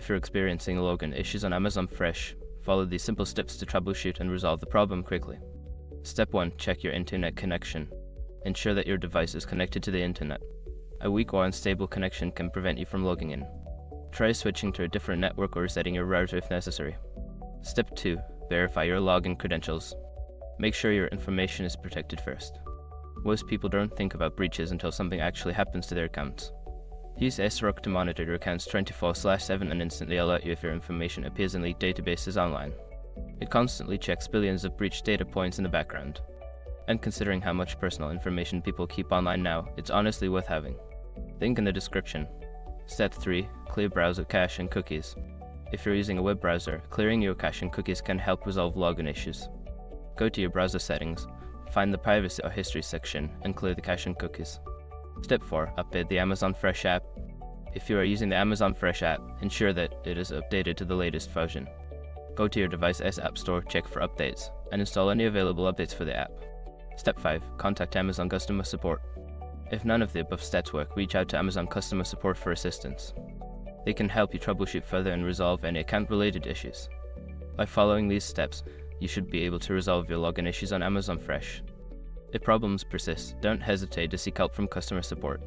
If you're experiencing login issues on Amazon Fresh, follow these simple steps to troubleshoot and resolve the problem quickly. Step 1. Check your internet connection. Ensure that your device is connected to the internet. A weak or unstable connection can prevent you from logging in. Try switching to a different network or resetting your router if necessary. Step 2. Verify your login credentials. Make sure your information is protected first. Most people don't think about breaches until something actually happens to their accounts. Use SROC to monitor your accounts 24/7 and instantly alert you if your information appears in leaked databases online. It constantly checks billions of breached data points in the background. And considering how much personal information people keep online now, it's honestly worth having. Link in the description. Step 3. Clear browser cache and cookies. If you're using a web browser, clearing your cache and cookies can help resolve login issues. Go to your browser settings, find the privacy or history section, and clear the cache and cookies. Step 4. Update the Amazon Fresh app. If you are using the Amazon Fresh app, ensure that it is updated to the latest version. Go to your device's App Store, check for updates, and install any available updates for the app. Step 5. Contact Amazon customer support. If none of the above steps work, reach out to Amazon customer support for assistance. They can help you troubleshoot further and resolve any account-related issues. By following these steps, you should be able to resolve your login issues on Amazon Fresh. If problems persist, don't hesitate to seek help from customer support.